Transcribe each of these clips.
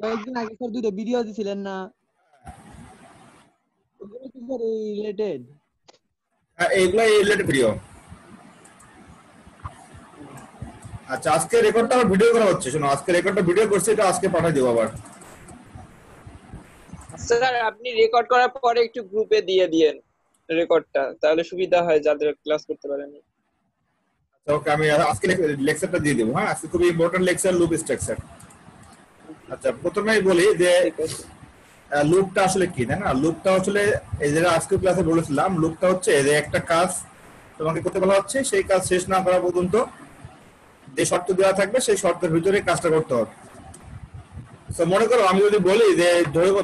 কয়েকদিন আগে স্যার দুটো ভিডিও দিছিলেন না, ওগুলো কি স্যার রিলেটেড? এইগুলা রিলেটেড ভিডিও। আচ্ছা, আজকে রেকর্ডটা আমার ভিডিও করা হচ্ছে, শোনো আজকে রেকর্ডটা ভিডিও করছি, এটা আজকে পাঠিয়ে দেবো আবার। স্যার আপনি রেকর্ড করার পরে একটু গ্রুপে দিয়ে দিয়েন রেকর্ডটা, তাহলে সুবিধা হয় যাদের ক্লাস করতে পারেনি। ওকে, আমি আজকে লেকচারটা দিয়ে দেবো। হ্যাঁ, আজকে খুবই ইম্পর্টেন্ট লেকচার, লুপ স্ট্রাকচার। আচ্ছা, প্রথমেই বলি যে ঠিক আছে। লুপটা আসলে কি, তাই না? লুপটা আসলে এই যে আজকে ক্লাসে বলেছিলাম, লুপটা হচ্ছে যে একটা কাজ তোমাকে করতে বলা হচ্ছে, সেই কাজ শেষ না করা পর্যন্ত যে শর্ত দেওয়া থাকবে সেই শর্তের ভিতরে কাজটা করতে হবে। তো মনে করো আমি যদি বলি যে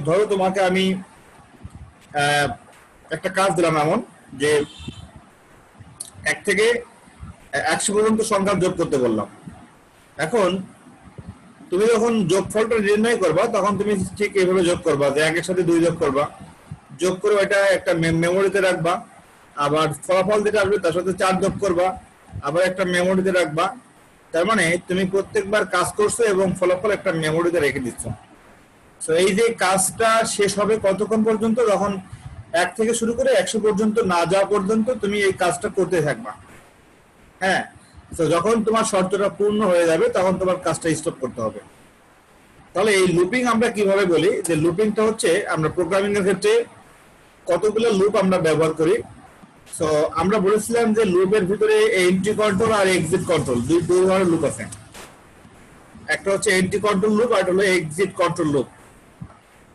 ধরো তোমাকে আমি একটা কাজ দিলাম এমন যে 1 থেকে 100 পর্যন্ত সংখ্যা যোগ করতে বললাম। এখন তুমি যখন যোগফলটা নির্ণয় করবা তখন তুমি ঠিক এইভাবে যোগ করবা যে 1 এর সাথে 2 যোগ করবা, যোগ করে এটা একটা মেমোরিতে রাখবা, আবার ফলাফল যেটা আসবে তার সাথে 4 যোগ করবা, আবার একটা মেমোরিতে রাখবা। তার মানে তুমি প্রত্যেকবার কাজ করছো এবং ফলাফল একটা মেমোরিতে রেখে দিচ্ছ। তো এই যে কাজটা শেষ হবে কতক্ষণ পর্যন্ত, যখন 1 থেকে শুরু করে 100 পর্যন্ত না যাওয়া পর্যন্ত তুমি এই কাজটা করতে থাকবা। হ্যাঁ, তো যখন তোমার শর্তটা পূর্ণ হয়ে যাবে তখন তোমার কাজটা স্টপ করতে হবে। তাহলে এই লুপিং আমরা কিভাবে বলি, যে লুপিংটা হচ্ছে আমরা প্রোগ্রামিং এর ক্ষেত্রে কতগুলো লুপ আমরা ব্যবহার করি। সো আমরা বলেছিলাম যে লুপের ভিতরে এন্ট্রি কন্ট্রোল আর এক্সিট কন্ট্রোল দুই ধরনের লুপ আছে। একটা হচ্ছে এন্ট্রি কন্ট্রোল লুপ আর হলো এক্সিট কন্ট্রোল লুপ।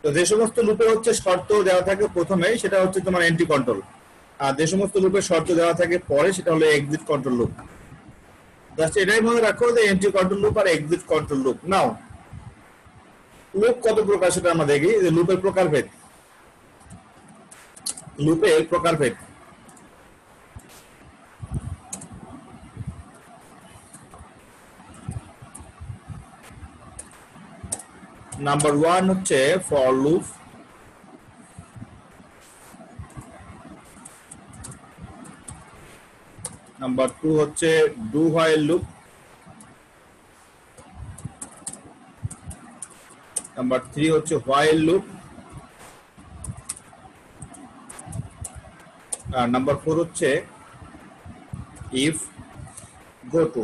তো যে সমস্ত লুপে হচ্ছে শর্ত দেওয়া থাকে প্রথমে সেটা হচ্ছে তোমার এন্ট্রি কন্ট্রোল, আর যে সমস্ত লুপে শর্ত দেওয়া থাকে পরে সেটা হলো এক্সিট কন্ট্রোল লুপ। জাস্ট এটাই মনে রাখো যে এন্ট্রি কন্ট্রোল লুপ আর এক্সিট কন্ট্রোল লুপ। নাও লুপ কত প্রকার সেটা আমরা দেখি, যে লুপের প্রকারভেদ। লুপের প্রকারভেদ নাম্বার 1 হচ্ছে ফর লুপ, নাম্বার 2 হচ্ছে ডু হোয়াইল লুপ, নাম্বার 3 হচ্ছে হোয়াইল লুপ, আর নাম্বার 4 হচ্ছে if go to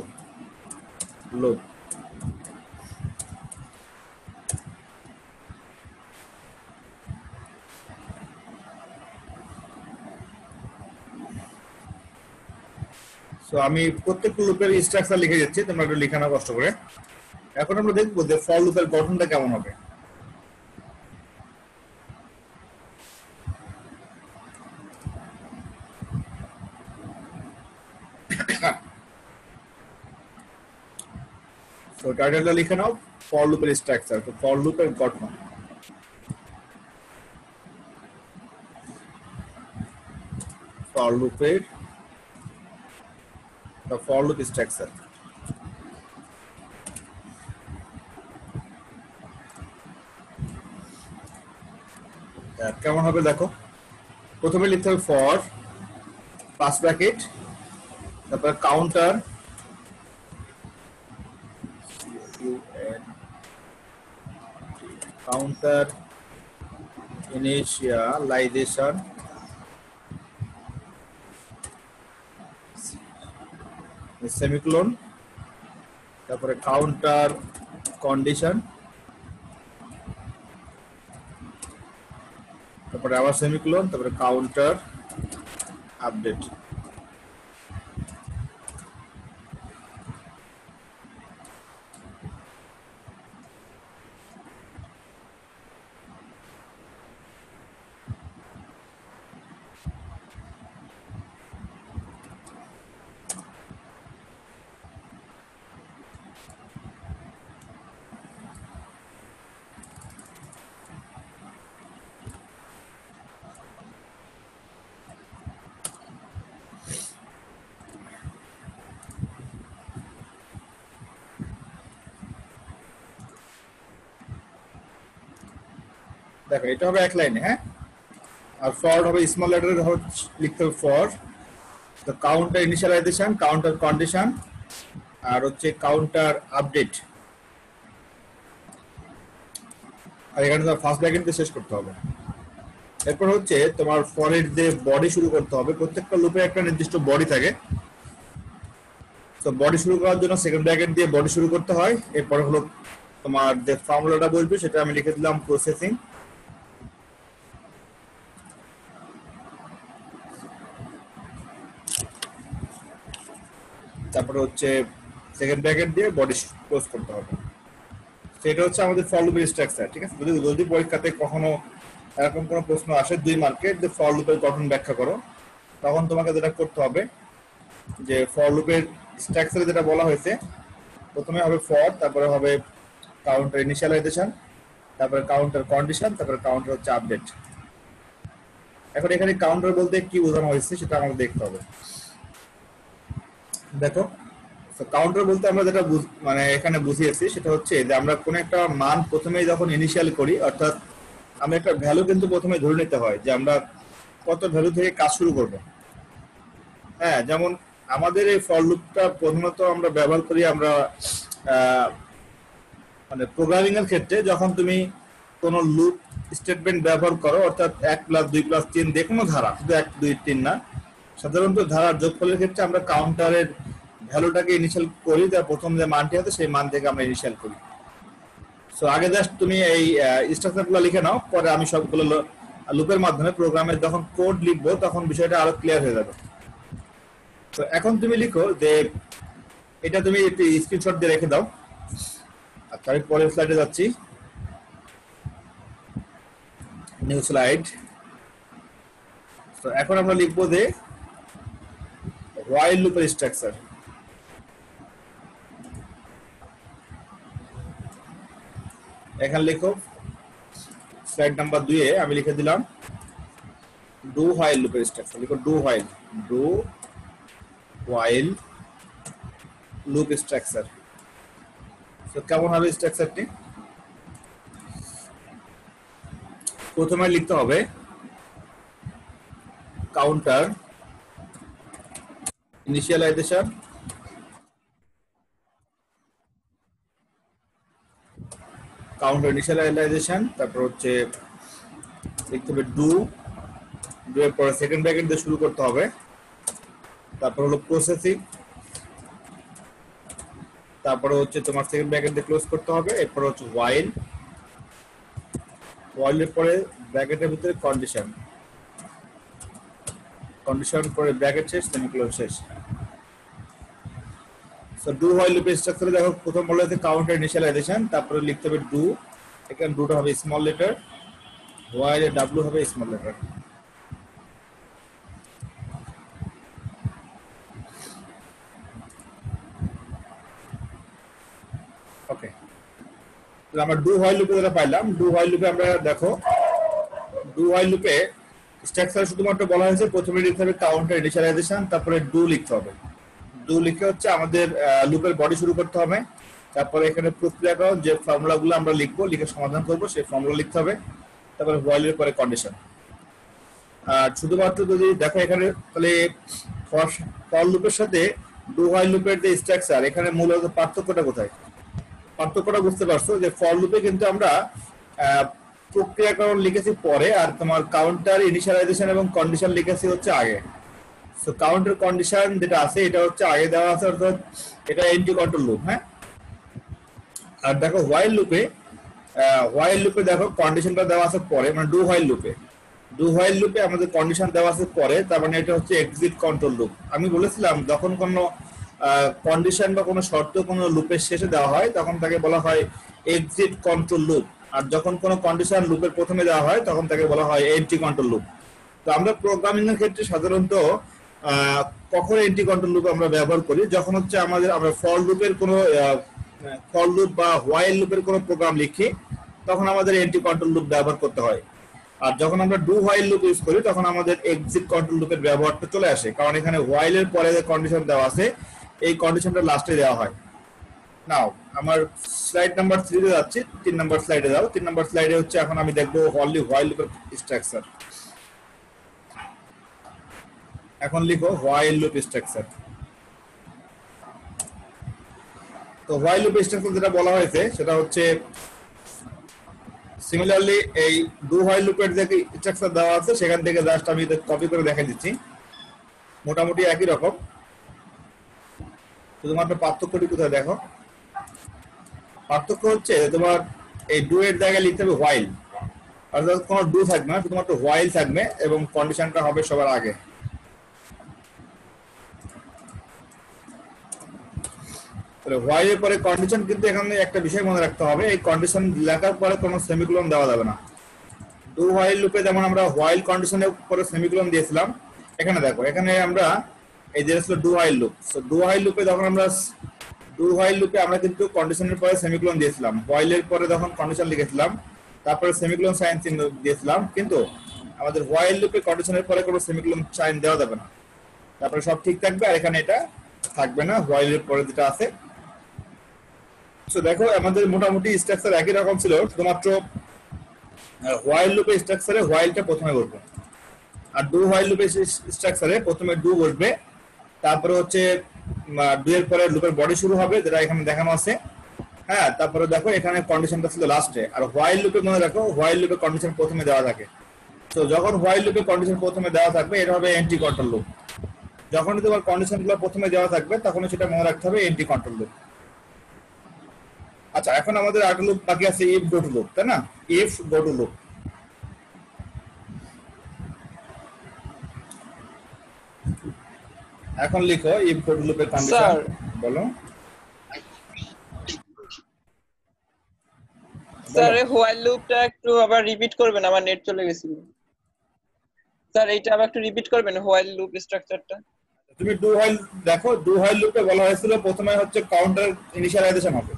loop. So আমি প্রত্যেকটা লুপের স্ট্রাকচার লিখে যাচ্ছি, তোমরা একটু লিখে নাও কষ্ট করে। এখন আমরা দেখবো যে ফর লুপের গঠনটা কেমন হবে। তো টাইটেলটা লিখে নাও, ফর লুপের স্ট্রাকচার। তো ফর লুপের গঠন, ফর লুপের ফর লুপ স্ট্রাকচার। কেমন হবে দেখো, প্রথমে লিখতে হবে ফর পাস ব্র্যাকেট, তারপর কাউন্টার, কাউন্টার ইনিশিয়ালাইজেশন, সেমিকোলন, তারপরে কাউন্টার কন্ডিশন, তারপরে আবার সেমিকোলন, তারপরে কাউন্টার আপডেট। দেখো এটা হবে এক লাইনে, হ্যাঁ। আর ফর হবে স্মল লেটারে লিখতে হবে for the counter initialization, counter condition, আর হচ্ছে কাউন্টার আপডেট। আর এখানে তোমার ফার্স্ট ব্র্যাকেট দিয়ে শেষ করতে হবে। এরপর হচ্ছে তোমার ফরের যে বডি শুরু করতে হবে, প্রত্যেকটা লুপে একটা নির্দিষ্ট বডি থাকে। তো বডি শুরু করার জন্য সেকেন্ড ব্র্যাকেট দিয়ে বডি শুরু করতে হয়। এরপর হলো তোমার যে ফর্মুলাটা বলবে সেটা আমি লিখে দিলাম প্রসেসিং। তারপরে হচ্ছে সেকেন্ড ব্র্যাকেট দিয়ে বডি ক্লোজ করতে হবে। সেটা হচ্ছে আমাদের ফর লুপের স্ট্রাকচার। ঠিক আছে, যদি পরীক্ষাতে কখনো এরকম কোনো প্রশ্ন আসে 2 মার্কের যে ফর লুপের গঠন ব্যাখ্যা করো, তখন তোমাকে যেটা করতে হবে যে ফর লুপের স্ট্রাকচারে যেটা বলা হয়েছে, প্রথমে হবে ফর, তারপরে হবে কাউন্টার ইনিশিয়ালাইজেশন, তারপরে কাউন্টার কন্ডিশন, তারপরে কাউন্টার হচ্ছে আপডেট। এখন এখানে কাউন্টার বলতে কি বোঝানো হয়েছে সেটা আমাকে দেখতে হবে। দেখো, কাউন্টার বলতে আমরা যেটা মানে এখানে বুঝিয়েছি সেটা হচ্ছে যে আমরা কোন একটা মান প্রথমেই যখন ইনিশিয়াল করি, অর্থাৎ আমরা একটা ভ্যালু কিন্তু প্রথমে ধরে নিতে হয় যে আমরা কত ভ্যালু থেকে কাজ শুরু করব। হ্যাঁ, যেমন আমাদের এই ফর লুপটা প্রধানত আমরা ব্যবহার করি আমরা মানে প্রোগ্রামিং এর ক্ষেত্রে, যখন তুমি কোন লুপ স্টেটমেন্ট ব্যবহার করো, অর্থাৎ 1 + 2 + 3 যে কোনো ধারা, শুধু 1 2 3 না, সাধারণত ধারার যোগফলের ক্ষেত্রে আমরা কাউন্টারের ভ্যালুটাকে ইনিশিয়াল করি, তার প্রথম যে মানটি আছে সেই মান থেকে আমরা ইনিশিয়াল করি। সো আগে জাস্ট তুমি এই স্ট্রাকচারগুলো লিখে নাও, পরে আমি সবগুলো লুপের মাধ্যমে প্রোগ্রামের যখন কোড লিখবো তখন বিষয়টা আরো ক্লিয়ার হয়ে যাবে। তো এখন তুমি লিখো যে এটা তুমি একটু স্ক্রিনশট দিয়ে রেখে দাও। আচ্ছা, আমি পরের স্লাইডে যাচ্ছি। New slide. তো এখন আমরা লিখবো যে while লুপের স্ট্রাকচার। এখানে লিখো স্লাইড নাম্বার 2 এ আমি লিখে দিলাম ডু while লুপের স্ট্রাকচার। লিখো ডু while লুপ স্ট্রাকচার। তো কেমন হবে স্ট্রাকচারটি? প্রথমে লিখতে হবে কাউন্টার ইনিশিয়ালাইজেশন, তারপর হচ্ছে লিখতে হবে ডু এর পরে সেকেন্ড ব্র্যাকেট দিয়ে শুরু করতে হবে, তারপর হলো প্রসেসিং, তারপরে হচ্ছে তোমার সেকেন্ড ব্র্যাকেট দিয়ে ক্লোজ করতে হবে, এরপর হচ্ছে while এর পরে ব্র্যাকেটের ভিতরে কন্ডিশন পরে ব্র্যাকেট শেষ, সেমিকোলন শেষ। সো ডু while লুপের স্ট্রাকচারে দেখো প্রথম বলা হয়েছে কাউন্টার ইনিশিয়ালাইজেশন, তারপরে লিখতে হবে ডু, এখানে ডুটা হবে স্মল লেটার, while এর ডাব্লিউ হবে স্মল লেটার। ওকে, তো আমরা ডু while লুপে যেটা পাইলাম, ডু while লুপে আমরা দেখো ডু while লুপে স্ট্রাকচার শুধুমাত্র বলা হয়েছে প্রথমে লিখতে হবে কাউন্টার ইনিশিয়ালাইজেশন, তারপরে ডু লিখতে হবে। ডু লিখে হচ্ছে আমাদের লুপের বডি শুরু করতে হবে, তারপরে এখানে প্রক্রিয়াকরণ যে ফর্মুলাগুলো আমরা লিখবো, লিখে সমাধান করব সেই ফর্মুলা লিখতে হবে, তারপরে while এর পরে কন্ডিশন। আর শুধুমাত্র যদি দেখো এখানে তাহলে ফর লুপের সাথে ডু while লুপের যে স্ট্রাকচার, এখানে মূলত পার্থক্যটা কোথায়? পার্থক্যটা বুঝতে পারছো যে ফর লুপে কিন্তু আমরা প্রক্রিয়াকরণ লিখেছি পরে, আর তোমার কাউন্টার ইনিশিয়ালাইজেশন এবং কন্ডিশন লিখেছি হচ্ছে আগে। সো কাউন্টার কন্ডিশন যেটা আছে এটা হচ্ছে আগে দেওয়া আছে, অর্থাৎ এটা এন্টি কন্ট্রোল লুপ। হ্যাঁ, আর দেখো while লুপে দেখো কন্ডিশনটা দেওয়া আছে পরে, মানে ডু while লুপে আমাদের কন্ডিশন দেওয়া আছে পরে, তার মানে এটা হচ্ছে এক্সিট কন্ট্রোল লুপ। আমি বলেছিলাম যখন কোনো কন্ডিশন বা কোনো শর্ত কোনো লুপের শেষে দেওয়া হয় তখন তাকে বলা হয় এক্সিট কন্ট্রোল লুপ, আর যখন কোনো কন্ডিশন লুপের প্রথমে দেওয়া হয় তখন তাকে বলা হয় এন্টি কন্ট্রোল লুপ। তো আমরা প্রোগ্রামিং এর ক্ষেত্রে সাধারণত কখন এন্টি কন্ট্রোল লুপ আমরা ব্যবহার করি? যখন হচ্ছে আমরা ফর লুপের কোনো ফর লুপ বা while লুপের কোনো প্রোগ্রাম লিখি তখন আমাদের এন্টি কন্ট্রোল লুপ ব্যবহার করতে হয়। আর যখন আমরা ডু while লুপ ইউজ করি তখন আমাদের এক্সিট কন্ট্রোল লুপের ব্যবহারটা চলে আসে, কারণ এখানে while এর পরে যে কন্ডিশন দেওয়া আছে এই কন্ডিশনটা লাস্টে দেওয়া হয়। নাও আমার স্লাইড নাম্বার 3 তে যাচ্ছি, 3 নাম্বার স্লাইডে যাও। 3 নাম্বার স্লাইডে হচ্ছে এখন আমি দেখবো অনলি while লুপের স্ট্রাকচার। এখন লিখো while লুপ স্ট্রাকচার। তো while লুপ স্ট্রাকচার যেটা বলা হয়েছে সেটা হচ্ছে সিমিলারলি এই ডু হোয়াইল লুপের যে স্ট্রাকচার দেওয়া আছে সেখান থেকে জাস্ট আমি কপি করে দেখা দিচ্ছি, মোটামুটি একই রকম, শুধুমাত্র পার্থক্যটি কোথায় দেখো। পার্থক্য হচ্ছে তোমার এই ডু এর জায়গায় লিখতে হবে হোয়াইল, অর্থাৎ কোনো ডু থাকবে না, শুধুমাত্র হোয়াইল থাকবে এবং কন্ডিশনটা হবে সবার আগে। হোয়াইল এর পরে কন্ডিশন, কিন্তু এখানে একটা বিষয় মনে রাখতে হবে, এই কন্ডিশন লেখার পরে কোনো সেমিকোলন দেওয়া যাবে না। ডু হোয়াইল লুপে যেমন আমরা হোয়াইল কন্ডিশনের পরে সেমিকোলন দিয়েছিলাম, এখানে দেখো এখানে আমরা এই যে ছিল do while loop, so do while লুপে যখন আমরা আমরা কিন্তু কন্ডিশনের পরে সেমিকোলন দিয়েছিলাম, হোয়াইল এর পরে যখন কন্ডিশন লিখেছিলাম তারপরে সেমিকোলন সাইন চিহ্ন দিয়েছিলাম, কিন্তু আমাদের হোয়াইল লুপে কন্ডিশনের পরে কোনো সেমিকোলন সাইন দেওয়া যাবে না, তারপরে সব ঠিক থাকবে, আর এখানে এটা থাকবে না হোয়াইল এর পরে যেটা আছে। সো দেখো আমাদের মোটামুটি স্ট্রাকচার একই রকম ছিল, শুধুমাত্র হোয়াইল লুপের স্ট্রাকচারে হোয়াইলটা প্রথমে বসবে, আর ডু হোয়াইল লুপের স্ট্রাকচারে প্রথমে ডু বসবে, তারপরে হচ্ছে ডু এর পরে লুপের বডি শুরু হবে যেটা এখানে দেখানো আছে। হ্যাঁ, তারপরে দেখো এখানে কন্ডিশনটা ছিল লাস্টে, আর হোয়াইল লুপে মনে রাখো হোয়াইল লুপে কন্ডিশন প্রথমে দেওয়া থাকে। তো যখন হোয়াইল লুপে কন্ডিশন প্রথমে দেওয়া থাকবে এটা হবে এন্টি কন্ট্রোল লুপ, যখন তোমার কন্ডিশনগুলো প্রথমে দেওয়া থাকবে তখন সেটা মনে রাখতে হবে এন্টি কন্ট্রোল লুপ। আচ্ছা, এখন আমাদের আরেকটা লুপ বাকি আছে, ইফ গো টু লুপ, তাই না? ইফ গো টু লুপ, এখন লিখো ইফ গো টু লুপের কন্ডিশন। বলো স্যার, এই হোয়াইল লুপটা একটু আবার রিপিট করবেন, আমার নেট চলে গেছিল। স্যার এইটা আবার একটু রিপিট করবেন হোয়াইল লুপ স্ট্রাকচারটা। তুমি ডু হোয়াইল দেখো, ডু হোয়াইল লুপে বলা হয়েছিল প্রথমে হচ্ছে কাউন্টার ইনিশিয়ালাইজেশন হবে।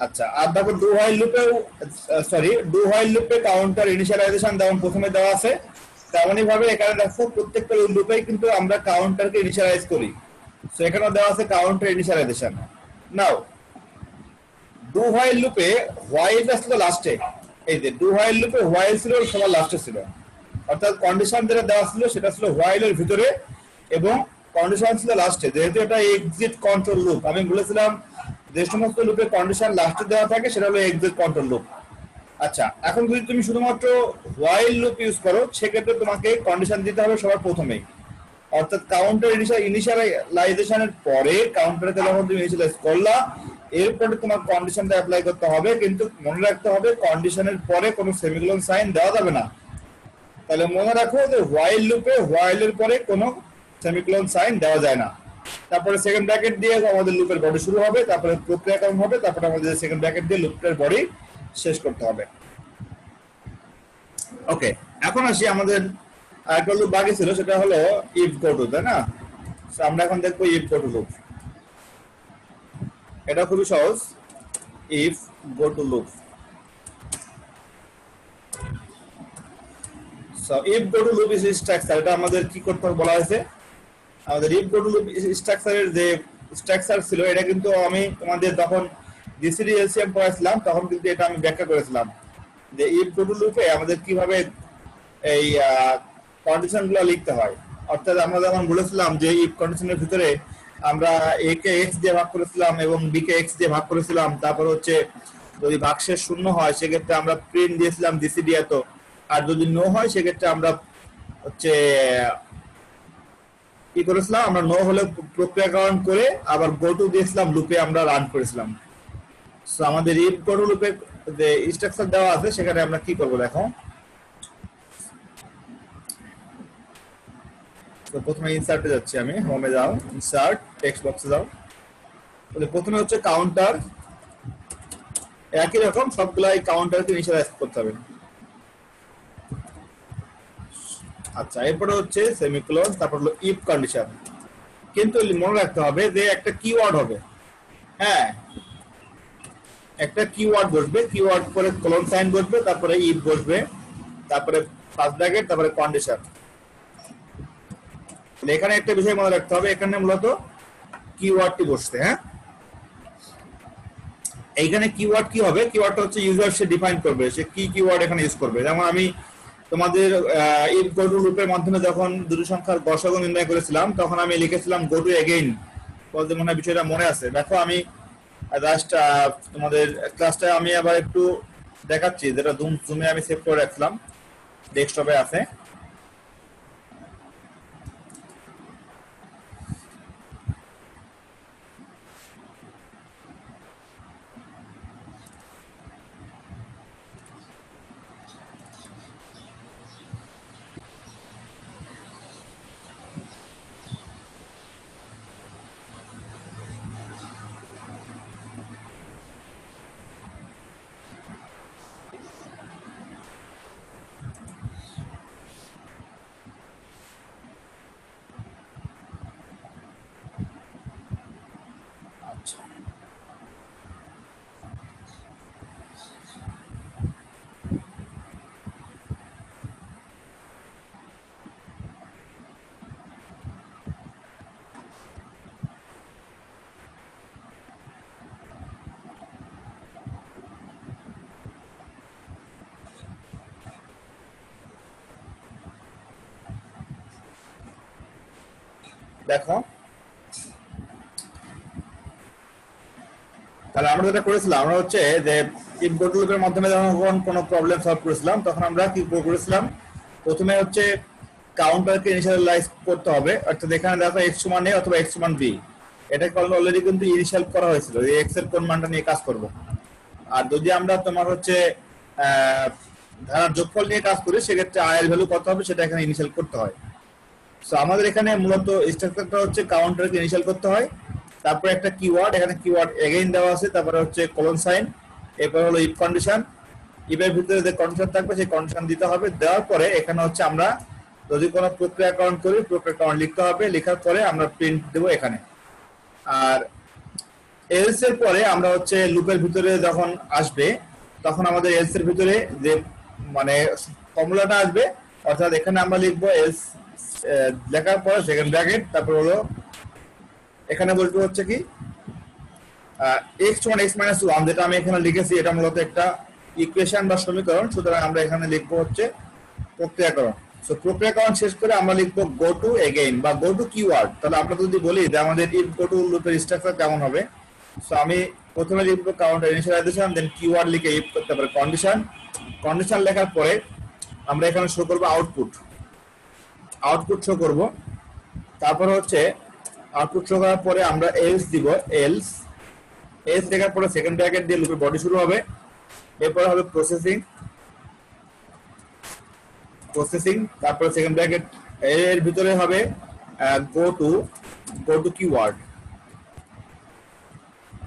আচ্ছা, আর দেখো ডু হোয়াইল লুপে কাউন্টার ইনিশিয়ালাইজেশন যেমন প্রথমে দেওয়া আছে, তেমনই ভাবে এখানে দেখো প্রত্যেকটা লুপেই কিন্তু আমরা কাউন্টারকে ইনিশিয়ালাইজ করি, সো এখানে দেওয়া আছে counter initialization. Now do while লুপে হোয়াইল আসলে লাস্টে, এই যে ডু হোয়াইল লুপে হোয়াইল ছিল সবার লাস্টে ছিল, অর্থাৎ কন্ডিশন যেটা দেওয়া ছিল সেটা ছিল হোয়াইল এর ভিতরে এবং কন্ডিশন ছিল লাস্টে। যেহেতু এটা এক্সিট কন্ট্রোল লুপ, আমি বলেছিলাম যে সমস্ত লুপে কন্ডিশন লাস্টে দেওয়া থাকে সেটা হলো এক্সিট কন্ট্রোল লুপ। আচ্ছা, এখন যদি তুমি শুধুমাত্র হোয়াইল লুপ ইউজ করো সেক্ষেত্রে তোমাকে কন্ডিশন দিতে হবে সবার প্রথমেই, অর্থাৎ কাউন্টার ইনিশিয়ালাইজেশনের পরে কাউন্টারকে যখন তুমি ইনিশিয়ালাইজ করলা এরপরে তোমার কন্ডিশনটা অ্যাপ্লাই করতে হবে, কিন্তু মনে রাখতে হবে কন্ডিশনের পরে কোনো সেমিকোলন সাইন দেওয়া যাবে না। তাহলে মনে রাখো যে হোয়াইল লুপে হোয়াইলের পরে কোনো সেমিকোলন সাইন দেওয়া যায় না। তারপরে সেকেন্ড ব্র্যাকেট দিয়ে আমাদের লুপের বডি শুরু হবে, তারপরে প্রক্রিয়াকরণ হবে, তারপরে আমাদের সেকেন্ড ব্র্যাকেট দিয়ে লুপের বডি শেষ করতে হবে। ওকে, এখন আসি আমাদের আরেকটা লুপ বাকি ছিল, সেটা হলো ইফ গো টু, তাই না? আমরা এখন দেখবো ইফ গো টু লুপ। এটা খুবই সহজ, if go to loop. So if go to loop is structure, এটা আমাদের কি করতে বলা হয়েছে, আমাদের ইফ গো টু লুপ স্ট্রাকচারের যে স্ট্রাকচার ছিল এটা কিন্তু আমি তোমাদের যখন জিসিডি এলসিএম পড়াইছিলাম তখন কিন্তু এটা আমি ব্যাখ্যা করেছিলাম যে ইফ গো টু লুপে আমাদের কিভাবে এই কন্ডিশনগুলো লিখতে হয়। অর্থাৎ আমরা যেমন বলেছিলাম যে ইফ কন্ডিশনের ভিতরে আমরা এ কে এক্স দিয়ে ভাগ করেছিলাম এবং বি কে এক্স দিয়ে ভাগ করেছিলাম, তারপর হচ্ছে যদি ভাগশেষ শূন্য হয় সেক্ষেত্রে আমরা প্রিন্ট দিয়েছিলাম জিসিডি এত, আর যদি নো হয় সেক্ষেত্রে আমরা হচ্ছে কি করেছিলাম, আমরা নো হলে প্রক্রিয়াকরণ করে আবার গো টু দিয়েছিলাম, লুপে আমরা রান করেছিলাম। সো আমাদের ইফ গো টু লুপে যে স্ট্রাকচার দেওয়া আছে সেখানে আমরা কি করব দেখো। তো প্রথমে ইনসার্টে যাচ্ছি, আমি হোমে যাও, ইনসার্ট টেক্সট বক্সে যাও, তাহলে প্রথমে হচ্ছে কাউন্টার, একই রকম সবগুলাই কাউন্টারকে ইনিশিয়ালাইজ করতে হবে। আচ্ছা, এরপরে হচ্ছে সেমিকোলন, তারপর হলো ইফ কন্ডিশন, কিন্তু মনে রাখতে হবে যে একটা কিওয়ার্ড হবে। হ্যাঁ, একটা কিওয়ার্ড বসবে, কিওয়ার্ড পরে কোলন সাইন বসবে, তারপরে ইফ বসবে, তারপরে ফার্স্ট ব্র্যাকেট, তারপরে কন্ডিশন। এখানে একটা বিষয় মনে রাখতে হবে, এখানে মূলত কিওয়ার্ডটি বসছে। হ্যাঁ, এইখানে কিওয়ার্ড কি হবে, কিওয়ার্ডটা হচ্ছে ইউজার সে ডিফাইন করবে সে কি কিওয়ার্ড এখানে ইউজ করবে। যেমন আমি তোমাদের ইফ গো টু লুপের মাধ্যমে যখন দুটো সংখ্যার গসাগু নির্ণয় করেছিলাম তখন আমি লিখেছিলাম গো টু এগেইন, বলতে মনে হয় বিষয়টা মনে আছে। দেখো আমি জাস্ট তোমাদের ক্লাসটা আমি আবার একটু দেখাচ্ছি, যেটা জুমে আমি সেভ করে রাখলাম, ডেস্কটপে আছে। দেখো, তাহলে আমরা যেটা করেছিলাম, আমরা হচ্ছে যে ইফ গো টু লুপের মাধ্যমে যখন কোনো প্রবলেম সলভ করেছিলাম, তখন আমরা কি করেছিলাম, প্রথমে হচ্ছে কাউন্টারকে ইনিশিয়ালাইজ করতে হবে। অর্থাৎ এখানে দেখো x সমান a অথবা x সমান b, এটা অলরেডি কিন্তু ইনিশিয়াল করা হয়েছিল, এই x এর কোন মানটা নিয়ে কাজ করব। আর যদি আমরা তোমার হচ্ছে ধারার যোগফল নিয়ে কাজ করি, সেক্ষেত্রে i এর ভ্যালু কত হবে সেটা এখানে ইনিশিয়াল করতে হয়। সো আমাদের এখানে মূলত স্ট্রাকচারটা হচ্ছে কাউন্টারকে ইনিশিয়াল করতে হয়, তারপরে একটা কিওয়ার্ড, এখানে কিওয়ার্ড এগেইন দেওয়া আছে, তারপরে হচ্ছে কোলন সাইন, এরপর হলো ইফ কন্ডিশন, ইফের ভিতরে যে কন্ডিশন থাকবে সেই কন্ডিশন দিতে হবে। দেওয়ার পরে এখানে হচ্ছে আমরা যদি কোনো প্রক্রিয়াকরণ করি, প্রক্রিয়াকরণ লিখতে হবে, লেখার পরে আমরা প্রিন্ট দেবো এখানে। আর এলস এর পরে আমরা হচ্ছে লুপের ভিতরে যখন আসবে, তখন আমাদের এলস এর ভিতরে যে মানে ফর্মুলাটা আসবে, অর্থাৎ এখানে আমরা লিখবো এলস, লেখার পরে সেকেন্ড ব্র্যাকেট, তারপর হলো এখানে বলতে হচ্ছে কি x সমান x মাইনাস 1, যেটা আমি এখানে লিখেছি, এটা মূলত একটা ইকুয়েশন বা সমীকরণ। সুতরাং আমরা এখানে লিখবো হচ্ছে প্রক্রিয়াকরণ। সো প্রক্রিয়াকরণ শেষ করে আমরা লিখবো গো টু এগেইন বা গো টু কিওয়ার্ড। তাহলে আমরা যদি বলি যে আমাদের ইফ গো টু লুপের স্ট্রাকচার কেমন হবে, সো আমি প্রথমে লিখবো কাউন্টার ইনিশিয়ালাইজেশন, দেন কিওয়ার্ড লিখে ইফ করতে পারে কন্ডিশন, কন্ডিশন লেখার পরে আমরা এখানে শো করবো আউটপুট, আউটপুট শো করব। তারপর হচ্ছে আউটপুট শো করার পরে আমরা এলস দিব, এলস লেখার পরে সেকেন্ড ব্র্যাকেট দিয়ে লুপের বডি শুরু হবে, এরপর হবে প্রসেসিং, তারপরে সেকেন্ড ব্র্যাকেট এর ভিতরে হবে গো টু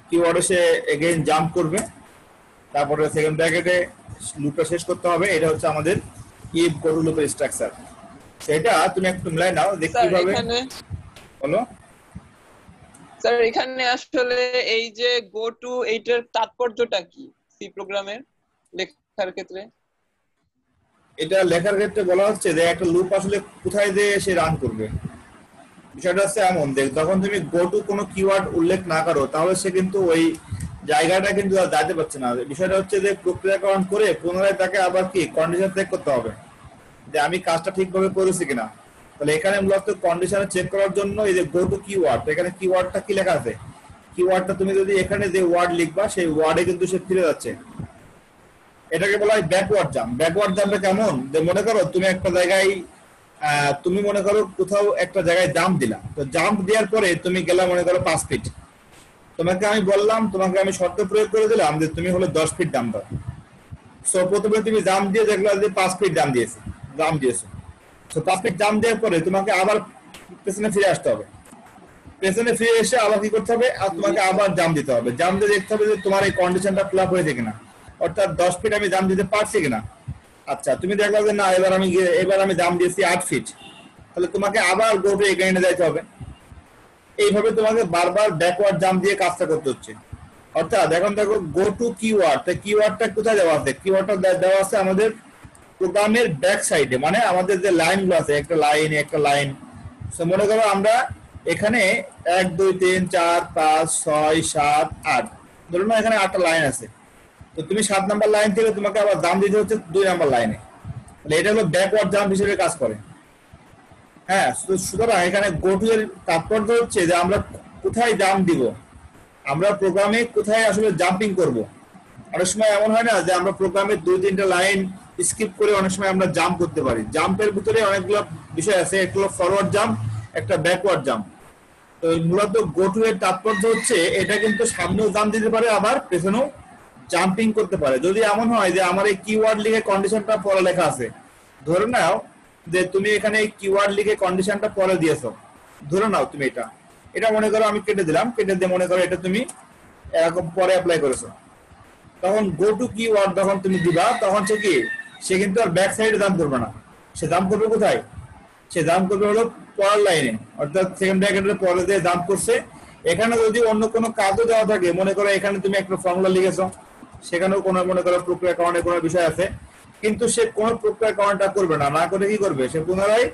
কিওয়ার্ডে সে এগেইন জাম্প করবে, তারপরে সেকেন্ড ব্র্যাকেটে লুপটা শেষ করতে হবে। এটা হচ্ছে আমাদের ইফ গো টু লুপের স্ট্রাকচার। সেটা তুমি একটু মিলাই নাও, দেখতে কিভাবে বলো। স্যার এখানে আসলে এই যে গো টু, এইটার তাৎপর্যটা কি সি প্রোগ্রামের লেখার ক্ষেত্রে? এটা লেখার ক্ষেত্রে বলা হচ্ছে যে একটা লুপ আসলে কোথায় যে সে রান করবে। বিষয়টা হচ্ছে এমন, দেখ যখন তুমি গো টু কোনো কিওয়ার্ড উল্লেখ না করো, তাহলে সে কিন্তু ওই জায়গাটা কিন্তু আর যাইতে পারছে না। বিষয়টা হচ্ছে যে প্রক্রিয়াকরণ করে পুনরায় তাকে আবার কি কন্ডিশন চেক করতে হবে যে আমি কাজটা ঠিকভাবে করেছি কিনা। তাহলে এখানে মূলত কন্ডিশন চেক করার জন্য এই যে গো টু কিওয়ার্ড, এখানে কিওয়ার্ডটা কি লেখা আছে, কিওয়ার্ডটা তুমি যদি এখানে যে ওয়ার্ড লিখবা সেই ওয়ার্ডে কিন্তু সে ফিরে যাচ্ছে। এটাকে বলা হয় ব্যাকওয়ার্ড জাম্প। ব্যাকওয়ার্ড জাম্পে কেমন, যে মনে করো তুমি একটা জায়গায় তুমি মনে করো কোথাও একটা জায়গায় জাম্প দিলা, তো জাম্প দেওয়ার পরে তুমি গেলা মনে করো 5 ফিট, তোমাকে আমি বললাম, তোমাকে আমি শর্ত প্রয়োগ করে দিলাম যে তুমি হলো 10 ফিট জাম্প দাও। সো প্রথমে তুমি জাম্প দিয়ে দেখলা যে 5 ফিট জাম্প দিয়েছো। সো 5 ফিট জাম্প দেওয়ার পরে তোমাকে আবার পেছনে ফিরে আসতে হবে, পেছনে ফিরে এসে আবার কি করতে হবে, আর তোমাকে আবার জাম্প দিতে হবে। জাম্প দিয়ে দেখতে হবে যে তোমার এই কন্ডিশনটা ফিল আপ হয়েছে কিনা, অর্থাৎ 10 ফিট আমি জাম্প দিতে পারছি কিনা। আচ্ছা, তুমি দেখলা যে না, এবার আমি জাম্প দিয়েছি 8 ফিট, তাহলে তোমাকে আবার গো টু এগেইনে যাইতে হবে। এইভাবে তোমাকে বারবার ব্যাকওয়ার্ড জাম্প দিয়ে কাজটা করতে হচ্ছে। অর্থাৎ এখন দেখো গো টু কিওয়ার্ড, কিওয়ার্ডটা কোথায় দেওয়া আছে, কিওয়ার্ডটা দেওয়া আছে আমাদের প্রোগ্রামের ব্যাক সাইডে, মানে আমাদের যে লাইনগুলো আছে, একটা লাইন। সো মনে করো আমরা এখানে 1 2 3 4 5 6 7 8, ধরুন এখানে 8টা লাইন আছে। তো তুমি 7 নাম্বার লাইন থেকে তোমাকে আবার জাম্প দিতে হচ্ছে 2 নাম্বার লাইনে, তাহলে এটা হলো ব্যাকওয়ার্ড জাম্প হিসেবে কাজ করে। হ্যাঁ, সুতরাং এখানে গো টু এর তাৎপর্য হচ্ছে যে আমরা কোথায় জাম্প দিব, আমরা প্রোগ্রামে কোথায় আসলে জাম্পিং করব, অনেক সময় এমন হয় না যে আমরা প্রোগ্রামের 2-3টা লাইন স্কিপ করে অনেক সময় আমরা জাম্প করতে পারি। জাম্পের ভিতরে অনেকগুলো বিষয় আছে, একটা হলো ফরওয়ার্ড জাম্প, একটা ব্যাকওয়ার্ড জাম্প। তো মূলত গো টু এর তাৎপর্য হচ্ছে এটা কিন্তু সামনেও জাম্প দিতে পারে, আবার পেছনেও জাম্পিং করতে পারে। যদি এমন হয় যে আমার এই কিওয়ার্ড লিখে কন্ডিশনটা পরে লেখা আছে, ধরে নাও যে তুমি এখানে কিওয়ার্ড লিখে কন্ডিশনটা পরে দিয়েছো, ধরে নাও তুমি এটা মনে করো আমি কেটে দিলাম, কেটে দিয়ে মনে করো এটা তুমি এরকম পরে অ্যাপ্লাই করেছো, তখন গো টু কিওয়ার্ড যখন তুমি দিবা তখন সে কিন্তু আর ব্যাক সাইডে জাম্প করবে না, সে জাম্প করবে কোথায়? সে জাম্প করবে হলো পরের লাইনে, অর্থাৎ সেকেন্ড ব্র্যাকেটের পরে দিয়ে জাম্প করছে। এখানে যদি অন্য কোনো কাজও দেওয়া থাকে, মনে করো এখানে তুমি একটা ফর্মুলা লিখেছো, সেখানেও কোনো মনে করো প্রক্রিয়াকরণের কোনো বিষয় আছে, কিন্তু সে কোনো প্রক্রিয়াকরণটা করবে না, না করে কি করবে? সে পুনরায়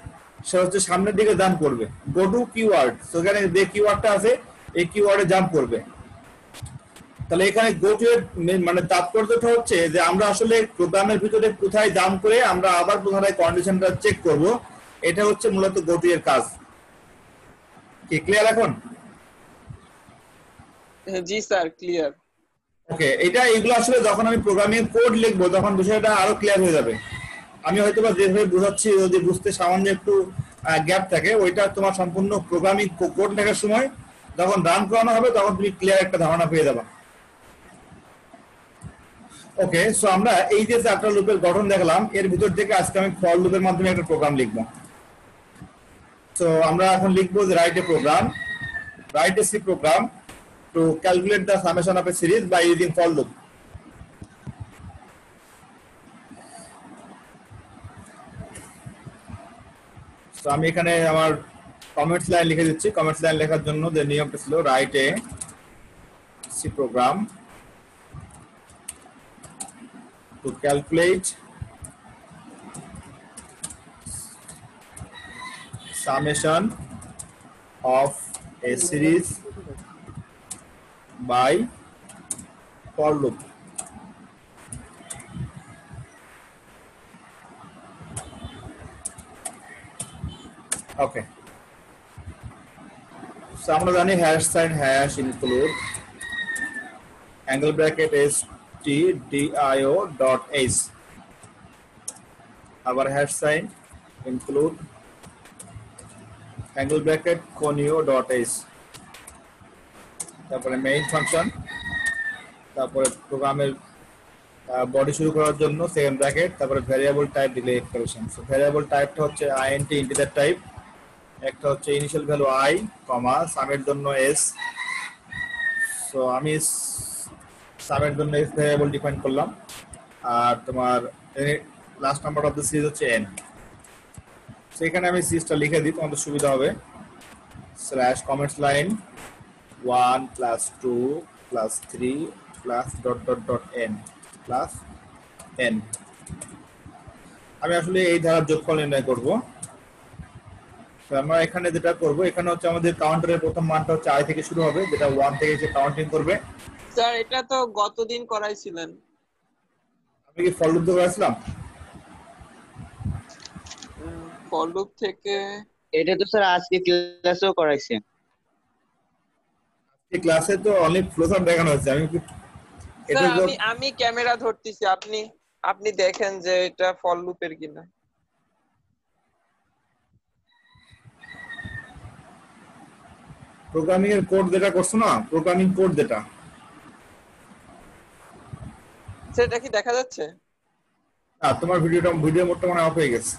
সে হচ্ছে সামনের দিকে জাম্প করবে, গো টু কিওয়ার্ড। সেখানে যে কিওয়ার্ডটা আছে এই কিওয়ার্ডে জাম্প করবে। তাহলে এখানে গো টু এর মানে তাৎপর্যটা হচ্ছে যে আমরা আসলে প্রোগ্রামের ভিতরে কোথায় জাম্প করে আমরা আবার পুনরায় কন্ডিশনটা চেক করব, এটা হচ্ছে মূলত গো টু এর কাজ। কি ক্লিয়ার এখন? জি স্যার, ক্লিয়ার। ওকে, এগুলো আসলে যখন আমি প্রোগ্রামিং কোড লিখবো তখন বিষয়টা আরো ক্লিয়ার হয়ে যাবে। আমি হয়তো বা যেভাবে বোঝাচ্ছি যদি বুঝতে সামান্য একটু গ্যাপ থাকে, ওইটা তোমার সম্পূর্ণ প্রোগ্রামিং কোড লেখার সময় যখন রান করানো হবে তখন তুমি ক্লিয়ার একটা ধারণা পেয়ে যাবে। ওকে, সো আমরা এই যে চারটা লুপের গঠন দেখলাম, এর ভিতর থেকে আজকে আমি ফর লুপের মাধ্যমে একটা প্রোগ্রাম লিখবো। তো আমরা এখন লিখবো যে write a C program to calculate the summation of a series by using for loop. So আমি এখানে আমার কমেন্টস লাইন লিখে দিচ্ছি। কমেন্টস লাইন লেখার জন্য যে নিয়মটা ছিল write a C program to calculate summation of a series by for loop. Okay, so আমরা জানি hash sign hash include angle bracket stdio dot h, আবার hash sign include angle bracket conio dot h, তারপরে main function, তারপরে প্রোগ্রামের body শুরু করার জন্য second bracket, তারপরে variable type delay expression. So variable টাইপটা হচ্ছে int ইন্টিজার টাইপ, একটা হচ্ছে ইনিশিয়াল ভ্যালু i, সামের জন্য s। সো আমি সামের জন্য s ভ্যারিয়েবল ডিফাইন করলাম, আর তোমার last number of the series হচ্ছে n। সেখানে আমি সিরিজটা লিখে দিই, তোমাদের সুবিধা হবে। Slash comments line 1 plus 2 plus 3 plus dot dot dot n plus n। আমি আসলে এই ধারার যোগফল নির্ণয় করব। তো আমরা এখানে যেটা করব, এখানে হচ্ছে আমাদের কাউন্টারের প্রথম মানটা হচ্ছে i থেকে শুরু হবে, যেটা 1 থেকে সে কাউন্টিং করবে। স্যার এটা তো গতদিন করাইছিলেন। আমি কি ফর লুপ দিয়ে করাইছিলাম? ফর লুপ থেকে এটা তো স্যার আজকে ক্লাসেও করাইছেন। এই ক্লাসে তো অনলি ফ্লোচার্ট দেখানো হচ্ছে। আমি ক্যামেরা ধরতেছি, আপনি দেখেন যে এটা ফর লুপের কিনা। প্রোগ্রামিং এর কোড যেটা করছো না, প্রোগ্রামিং কোড যেটা, সেটা কি দেখা যাচ্ছে? তোমার ভিডিও মোডটা মানে অফ হয়ে গেছে।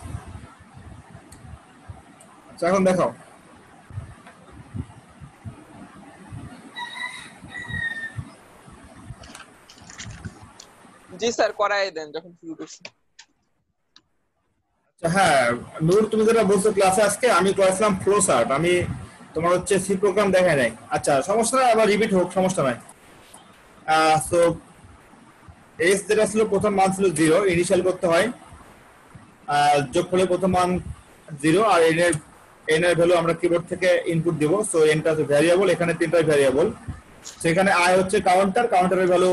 আচ্ছা এখন দেখাও। জি স্যার, করাই দেন যখন শুরু করছি। আচ্ছা হ্যাঁ নূর, তুমি যেটা বলছো ক্লাসে আজকে আমি করেছিলাম ফ্লোচার্ট, আমি তোমার হচ্ছে সি প্রোগ্রাম দেখাই নাই। আচ্ছা সমস্যা নাই, আবার রিপিট হোক, সমস্যা নাই। সো এস যেটা ছিল প্রথম মান ছিল 0, ইনিশিয়াল করতে হয়, যোগফলের প্রথম মান 0, আর এন এর ভ্যালু আমরা কিবোর্ড থেকে ইনপুট দিব। সো এনটা হচ্ছে ভ্যারিয়েবল, এখানে তিনটাই ভ্যারিয়েবল। সেখানে আই হচ্ছে কাউন্টারের ভ্যালু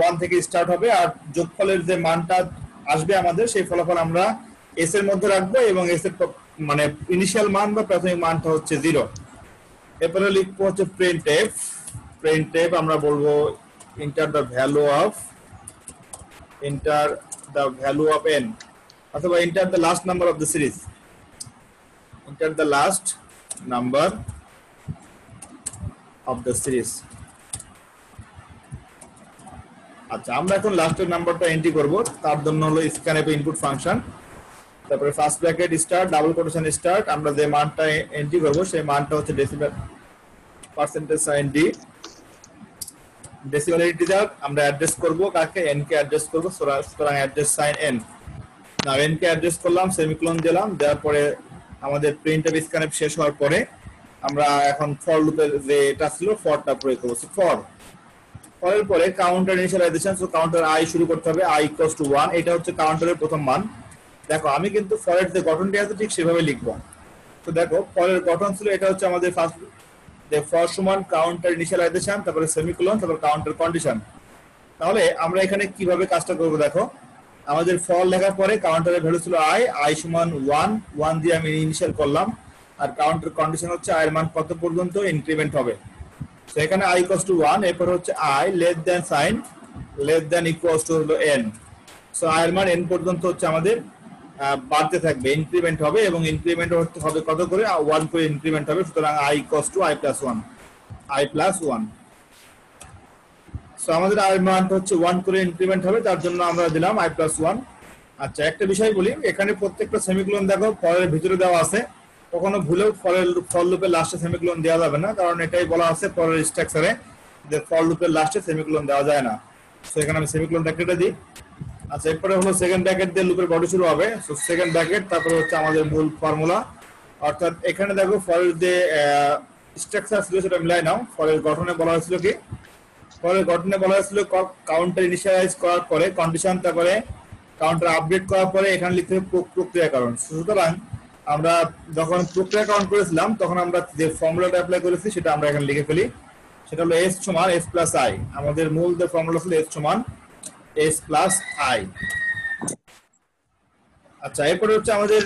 1 থেকে স্টার্ট হবে, আর যোগফলের যে মানটা আসবে আমাদের সেই ফলাফল আমরা এস এর মধ্যে রাখবো, এবং এস এর মানে ইনিশিয়াল মান বা প্রাথমিক মানটা হচ্ছে 0। এরপরে লিখবো হচ্ছে প্রিন্টএফ আমরা বলবো enter the value of n অথবা enter the last number of the series, enter the last number of the series। আচ্ছা, আমরা এখন লাস্টের নাম্বারটা এন্ট্রি করব। তার জন্য হলো scanf ইনপুট ফাংশন, তারপরে first bracket start, double quotation start, আমরা যে মানটা এন্ট্রি করব সেই মানটা হচ্ছে decimal percentage sign D. Decimal integer আমরা অ্যাড্রেস করব কাকে, n কে অ্যাড্রেস করব, সুতরাং অ্যাড্রেস সাইন n। না n কে অ্যাড্রেস করলাম, সেমিকোলন দিলাম, দেওয়ার পরে আমাদের প্রিন্টএফ স্ক্যানএফ শেষ হওয়ার পরে আমরা এখন ফর লুপের যে এটা ছিল ফরটা প্রয়োগ করব। ফর ফরের পরে counter initialization, so counter i শুরু করতে হবে, i ইকুয়ালস টু 1, এটা হচ্ছে কাউন্টারের প্রথম মান। দেখো আমি কিন্তু ফরের যে গঠনটি আছে ঠিক সেভাবে লিখব। তো দেখো ফরের গঠন ছিল এটা হচ্ছে আমাদের ফার্স্ট যে ফর সমান কাউন্টার ইনিশিয়ালাইজেশন, তারপরে সেমিকোলন, তারপর কাউন্টার কন্ডিশন। তাহলে আমরা এখানে কিভাবে কাজটা করব দেখো, আমাদের ফর লেখার পরে কাউন্টারের ভ্যালু ছিল i সমান 1 দিয়ে আমি ইনিশিয়াল করলাম, আর কাউন্টার কন্ডিশন হচ্ছে i এর মান কত পর্যন্ত ইনক্রিমেন্ট হবে। তো এখানে i ইকুয়ালস টু 1, এরপর হচ্ছে i less than sign less than equals to হলো n। সো i এর মান n পর্যন্ত হচ্ছে আমাদের বাড়তে থাকবে, ইনক্রিমেন্ট হবে, এবং ইনক্রিমেন্ট হবে কত করে, 1 করে ইনক্রিমেন্ট হবে। সুতরাং i equals to i plus 1। So আমাদের i এর মান হচ্ছে 1 করে ইনক্রিমেন্ট হবে, তার জন্য আমরা দিলাম i প্লাস 1। আচ্ছা, একটা বিষয় বলি, এখানে প্রত্যেকটা সেমিকোলন দেখো ফরের ভিতরে দেওয়া আছে, কখনো ভুলেও ফর লুপের লাস্টে সেমিকোলন দেওয়া যাবে না, কারণ এটাই বলা আছে ফরের স্ট্রাকচারে যে ফর লুপের লাস্টে সেমিকোলন দেওয়া যায় না। সো এখানে আমি সেমিকোলনটা কেটে দিই। আচ্ছা, এরপরে হলো সেকেন্ড ব্র্যাকেট দিয়ে লুপের বডি শুরু হবে। সো সেকেন্ড ব্র্যাকেট, তারপরে হচ্ছে আমাদের মূল ফর্মুলা, অর্থাৎ এখানে দেখো ফরের যে স্ট্রাকচার ছিল সেটা মিলাই নাও। ফরের গঠনে বলা হয়েছিল কি, ফরের গঠনে বলা হয়েছিল কাউন্টার ইনিশিয়ালাইজ করার পরে কন্ডিশন, তারপরে কাউন্টার আপডেট করার পরে এখানে লিখতে হবে প্রক্রিয়াকরণ। সুতরাং আমরা যখন প্রক্রিয়াকরণ করেছিলাম তখন আমরা যে ফর্মুলাটা অ্যাপ্লাই করেছি সেটা আমরা এখানে লিখে ফেলি, সেটা হলো s সমান s প্লাস i। আমাদের মূল যে ফর্মুলা ছিল s সমান s প্লাস i। আচ্ছা, এরপরে হচ্ছে আমাদের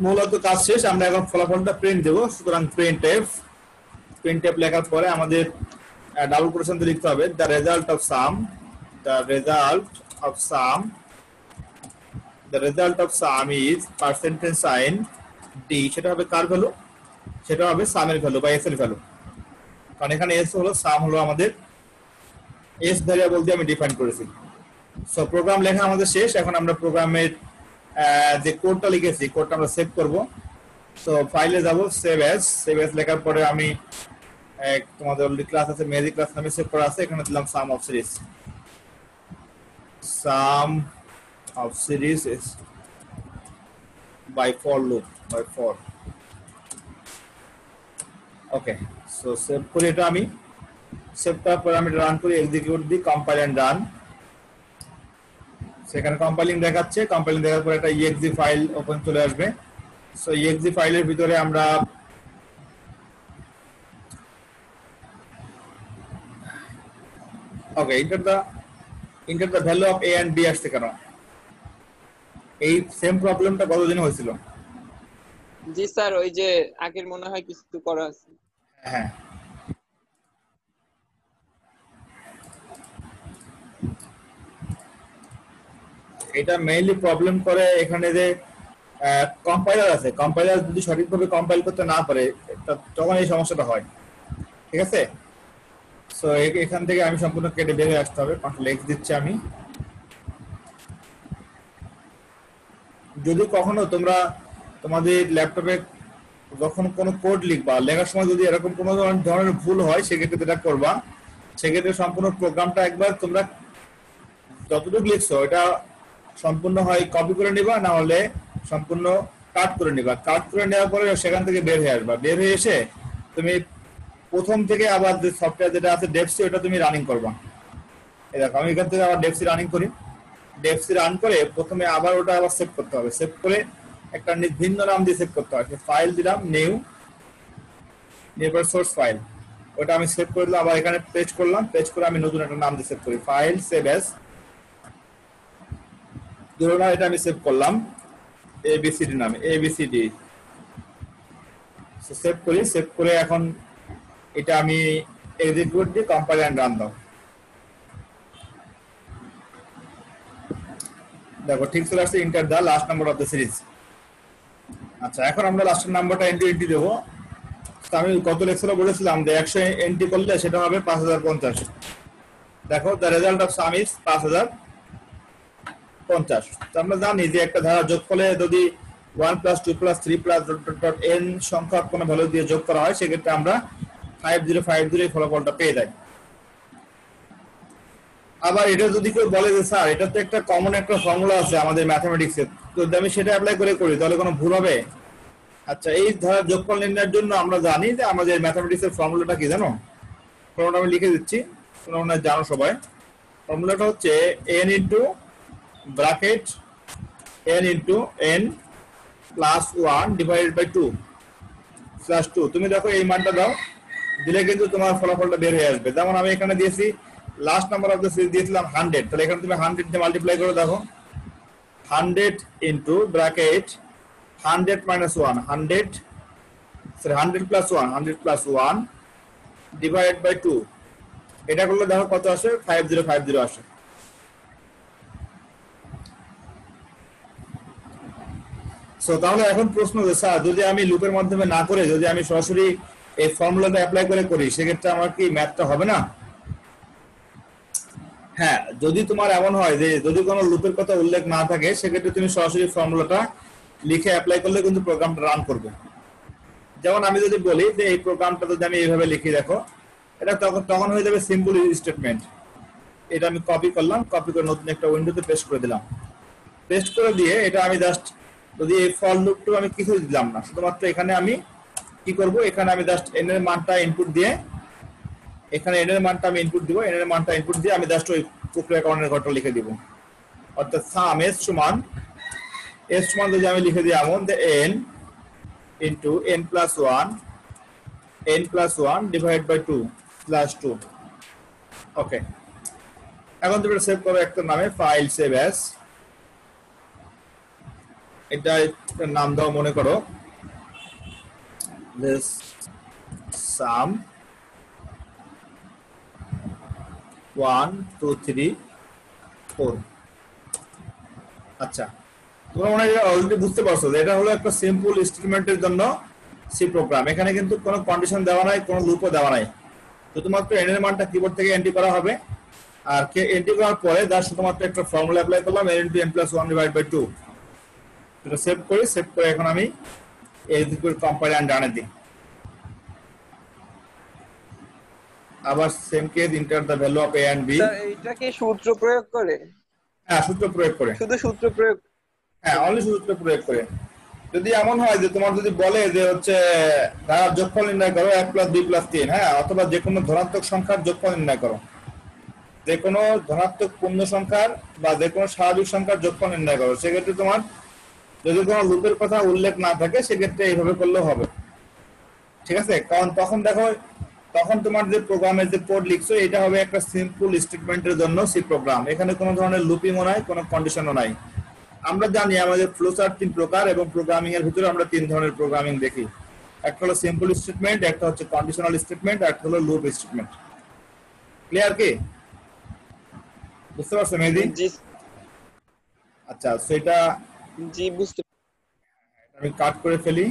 মূলত কাজ শেষ, আমরা এখন ফলাফলটা প্রিন্ট দেবো। সুতরাং প্রিন্টএফ লেখার পরে আমাদের ডাবল কোটেশন দিয়ে লিখতে হবে the result of sum is percentage sign D. সেটা হবে কার ভ্যালু, সেটা হবে সামের ভ্যালু বা এস এর ভ্যালু, কারণ এখানে এস হলো সাম হলো আমাদের এস ভ্যারিয়েবল দিয়ে আমি ডিফাইন করেছি। সো প্রোগ্রাম লেখা আমাদের শেষ। এখন আমরা প্রোগ্রামের যে কোডটা লিখেছি কোডটা আমরা সেভ করব। সো ফাইলে যাব, সেভ এস লেখার পরে আমি তোমাদের অলরেডি ক্লাস আছে, ম্যাজিক ক্লাস নামে সেভ করা আছে, এখানে দিলাম sum of series by for loop okay. So save করে এটা আমি সেভ করার পরে আমি রান করি, এক্সিকিউট দিই, কম্পাইল এন্ড রান। সেখানে কম্পাইলিং দেখাচ্ছে, কম্পাইলিং দেখার পরে একটা exe ফাইল ওপেন চলে আসবে। সো exe ফাইলের ভিতরে আমরা ওকে enter the value of a and b আসছে কেন, এই সেম প্রবলেমটা কতদিন হয়েছিল? জি স্যার, ওই যে আগের মনে হয় কিছু করা আছে। হ্যাঁ, এটা মেইনলি প্রবলেম করে এখানে যে কম্পাইলার আছে, কম্পাইলার যদি সঠিকভাবে কম্পাইল করতে না পারে তখন এই সমস্যাটা হয়। ঠিক আছে, সো এখান থেকে আমি সম্পূর্ণ কেটে বের হয়ে আসতে হবে। কন্ট্রোল এক্স দিচ্ছি আমি। যদি কখনো তোমরা তোমাদের ল্যাপটপে যখন কোনো কোড লিখবা, লেখার সময় যদি এরকম কোনো ধরনের ভুল হয় সেক্ষেত্রে যেটা করবা, সেক্ষেত্রে সম্পূর্ণ প্রোগ্রামটা একবার তোমরা যতটুকু লিখছো এটা সম্পূর্ণ হয় কপি করে নিবা, না হলে সম্পূর্ণ কাট করে নিবা। কাট করে নেওয়ার পরে সেখান থেকে বের হয়ে আসবা। বের হয়ে এসে তুমি প্রথম থেকে আবার যে সফটওয়্যার যেটা আছে ডেভসি, ওটা তুমি রানিং করবা। এই দেখো আমি এখান থেকে আবার ডেভসি রানিং করি। ডেভসি রান করে প্রথমে আবার ওটা আবার সেভ করতে হবে। সেভ করে একটা ভিন্ন নাম দিয়ে সেভ করতে হবে। ফাইল দিলাম নিউ, এরপর সোর্স ফাইল, ওটা আমি সেভ করে দিলাম। আবার এখানে পেস্ট করলাম, পেস্ট করে আমি নতুন একটা নাম দিয়ে সেভ করি, ফাইল সেভ এস। ধরো না এটা আমি সেভ করলাম এবিসিডি নামে, এবিসিডি। সেভ করি, সেভ করে এখন এটা আমি এক্সিকিউট দিয়ে কম্পাইল এন্ড রান দাও। দেখো ঠিক চলে আসছে, enter the last number of the series. আচ্ছা, এখন আমরা লাস্টের নাম্বারটা এন্ট্রি দেবো। তো আমি কত লেকচারে বলেছিলাম যে 100 এন্ট্রি করলে সেটা হবে 5050। দেখো the result of sum is 5050। তো আমরা জানি যে একটা ধারা যোগফলে যদি 1 + 2 + 3 + n সংখ্যক কোনো ভ্যালু দিয়ে যোগ করা হয়, সেক্ষেত্রে আমরা 5050 এই ফলাফলটা পেয়ে যাই। আবার এটা যদি কেউ বলে যে স্যার এটা তো একটা কমন একটা ফর্মুলা আছে আমাদের ম্যাথমেটিক্সে, তো যদি আমি সেটা অ্যাপ্লাই করি তাহলে কোনো ভুল হবে? আচ্ছা, এই ধারা যোগফল নির্ণয়ের জন্য আমরা জানি যে আমাদের ম্যাথমেটিক্সের ফর্মুলাটা কি জানো? ফর্মুলাটা আমি লিখে দিচ্ছি, তোমরা জানো সবাই। ফর্মুলাটা হচ্ছে n into bracket n into n plus 1 divided by 2 plus 2। তুমি দেখো এই মানটা দাও, দিলে কিন্তু তোমার ফলাফলটা বের হয়ে আসবে। যেমন আমি এখানে দিয়েছি last number of the series দিয়েছিলাম 100, তাহলে এখানে তুমি 100 দিয়ে মাল্টিপ্লাই করে দেখো। 100 into bracket 100 minus 1 100 sorry 100 plus 1 100 plus 1 divided by 2, এটা করলে দেখো কত আসে, 5050 আসে। সো তাহলে এখন প্রশ্ন যে স্যার যদি আমি লুপের মাধ্যমে না করে যদি আমি সরাসরি এই ফর্মুলাটা অ্যাপ্লাই করে করি, সেক্ষেত্রে আমার কি ম্যাথটা হবে না? হ্যাঁ, যদি তোমার এমন হয় যে যদি কোনো লুপের কথা উল্লেখ না থাকে, সেক্ষেত্রে তুমি সরাসরি ফর্মুলাটা লিখে অ্যাপ্লাই করলে কিন্তু প্রোগ্রামটা রান করবে। যেমন আমি যদি বলি যে এই প্রোগ্রামটা যদি আমি এইভাবে লিখি, দেখো এটা তখন হয়ে যাবে সিম্পল স্টেটমেন্ট। এটা আমি কপি করলাম, কপি করে নতুন একটা উইন্ডোতে পেস্ট করে দিলাম। পেস্ট করে দিয়ে এটা আমি জাস্ট যদি এই ফর লুপটা আমি কিছু দিলাম না, শুধুমাত্র এখানে আমি কি করব, এখানে আমি জাস্ট n এর মানটা ইনপুট দিয়ে, এখানে n এর মানটা আমি ইনপুট দিব, n এর মানটা ইনপুট দিয়ে আমি জাস্ট ওই প্রক্রিয়া কারণের ঘরটা লিখে দিব। অর্থাৎ সাম s সমান যদি আমি লিখে দিই এমন যে n into n plus 1 divide by 2 plus 2। Okay, এখন তুমি সেভ করো একটা নামে, ফাইল সেভ অ্যাজ। এটা নাম দাও, মনে করো this sum 1 2 3 4। আচ্ছা, তোমরা মনে হয় অলরেডি বুঝতে পারছো যে এটা হলো একটা সিম্পল স্টেটমেন্টের জন্য সি প্রোগ্রাম। এখানে কিন্তু কোনো কন্ডিশন দেওয়া নাই, কোনো লুপও দেওয়া নাই, শুধুমাত্র n এর মানটা কিবোর্ড থেকে এন্ট্রি করা হবে। আর এন্ট্রি করার পরে যার শুধুমাত্র একটা ফর্মুলা অ্যাপ্লাই করলাম, n into n plus 1 divide by 2। এটা সেভ করে এখন আমি এক্সিকিউট কম্পাইল এন্ড রান দিই। আবার same case, enter the value of a and b। Sir এটা কি সূত্র প্রয়োগ করে? হ্যাঁ, সূত্র প্রয়োগ করে, শুধু সূত্র প্রয়োগ? হ্যাঁ, অনলি সূত্র প্রয়োগ করে। যদি এমন হয় যে তোমার যদি বলে যে হচ্ছে ধারার যোগফল নির্ণয় করো 1 + 2 + 3, হ্যাঁ, অথবা যে কোনো ধনাত্মক সংখ্যার যোগফল নির্ণয় করো, যে কোনো ধনাত্মক পূর্ণ সংখ্যার বা যে কোনো স্বাভাবিক সংখ্যার যোগফল নির্ণয় করো, সেক্ষেত্রে তোমার যদি কোনো লুপের কথা উল্লেখ না থাকে, সেক্ষেত্রে এইভাবে করলেও হবে। ঠিক আছে, কারণ তখন দেখো, তখন তোমার যে প্রোগ্রামের যে কোড লিখছো, এটা হবে একটা সিম্পল স্টেটমেন্টের জন্য সি প্রোগ্রাম। এখানে কোনো ধরনের লুপিংও নাই, কোনো কন্ডিশনও নাই। আমরা জানি আমাদের ফ্লোচার্ট 3 প্রকার, এবং প্রোগ্রামিং এর ভিতরে আমরা 3 ধরনের প্রোগ্রামিং দেখি। একটা হলো সিম্পল স্টেটমেন্ট, একটা হচ্ছে কন্ডিশনাল স্টেটমেন্ট, আর একটা হলো লুপ স্টেটমেন্ট। ক্লিয়ার কি? বুঝতে পারছো মেহেদী? জি আচ্ছা, সেটা জি বুঝতে। আমি কাট করে ফেলি।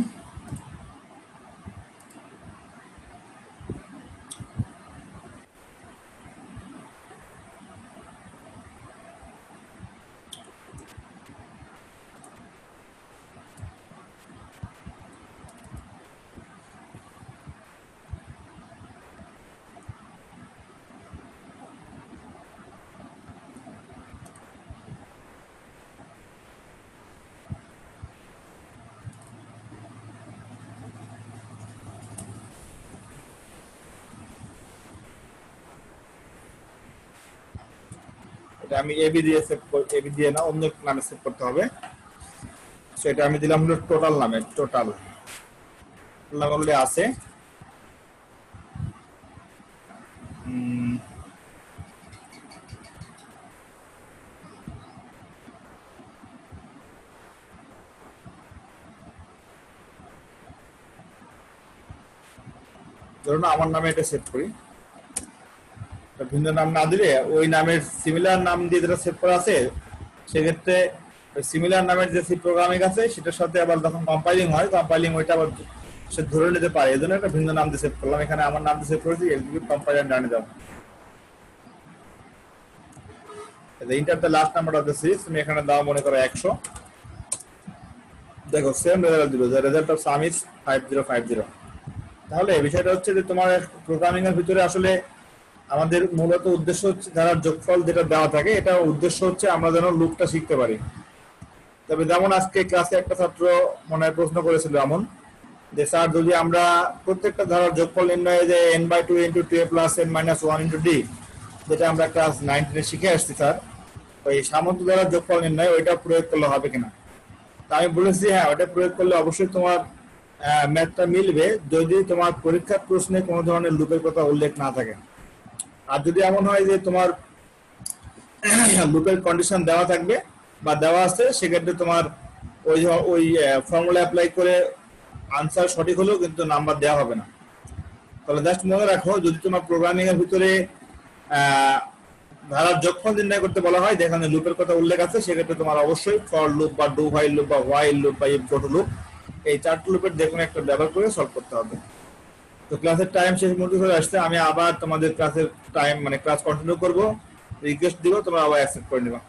এটা আমি এবি দিয়ে সেভ করি, এবি দিয়ে না, অন্য একটা নামে সেভ করতে হবে। সেটা আমি দিলাম হলো টোটাল নামে, টোটাল নাম অলরেডি আছে। ধরুন আমার নামে এটা সেভ করি, ভিন্ন নাম না দিলে ওই নামের সিমিলার নাম দিয়ে যেটা সেভ করা আছে, সেক্ষেত্রে ওই সিমিলার নামের যে সি প্রোগ্রামিং আছে সেটার সাথে আবার যখন কম্পাইলিং হয়, কম্পাইলিং ওইটা আবার সে ধরে নিতে পারে, এই জন্য একটা ভিন্ন নাম দিয়ে সেভ করলাম। এখানে আমার নাম দিয়ে সেভ করেছি এক্সিকিউট কম্পাইলার ডানে যাও। Enter the last number of the series, তুমি এখানে দাও মনে করো 100। দেখো সেম রেজাল্ট দিল, যে রেজাল্ট অফ সাম ইজ 5050। তাহলে বিষয়টা হচ্ছে যে তোমার প্রোগ্রামিং এর ভিতরে আসলে আমাদের মূলত উদ্দেশ্য হচ্ছে যারা যোগফল যেটা দেওয়া থাকে, এটা উদ্দেশ্য হচ্ছে আমরা যেন লুপটা শিখতে পারি। তবে যেমন আজকে ক্লাসে একটা ছাত্র মনে হয় প্রশ্ন করেছিল এমন যে স্যার যদি আমরা প্রত্যেকটা ধারার যোগফল নির্ণয়ে যে n/2 * 2a + n-1 * d, যেটা আমরা ক্লাস 19 শিখে আসছি স্যার, ওই সামন্ত ধারার যোগফল নির্ণয় ওইটা প্রয়োগ করলে হবে কিনা। তা আমি বলেছি হ্যাঁ, ওটা প্রয়োগ করলে অবশ্যই তোমার ম্যাথটা মিলবে যদি তোমার পরীক্ষার প্রশ্নে কোনো ধরনের লুপের কথা উল্লেখ না থাকে। আর যদি এমন হয় যে তোমার লুপের কন্ডিশন দেওয়া থাকবে বা দেওয়া আছে, সেক্ষেত্রে তোমার ওই ফর্মুলা অ্যাপ্লাই করে আনসার সঠিক হলেও কিন্তু নাম্বার দেওয়া হবে না। তাহলে জাস্ট মনে রাখো, যদি তোমার প্রোগ্রামিং এর ভিতরে ধারার যোগফল নির্ণয় করতে বলা হয় যেখানে লুপের কথা উল্লেখ আছে, সেক্ষেত্রে তোমার অবশ্যই ফর লুপ বা ডু হোয়াইল লুপ বা হোয়াইল লুপ বা ইফ গো লুপ, এই 4টি লুপের যে কোনো একটা ব্যবহার করে সলভ করতে হবে। তো ক্লাসের টাইম শেষ মুহূর্তে চলে আসছে, আমি আবার তোমাদের ক্লাসের টাইম মানে ক্লাস কন্টিনিউ করবো, রিকোয়েস্ট দিব, তোমরা আবার অ্যাকসেপ্ট করে নিবা।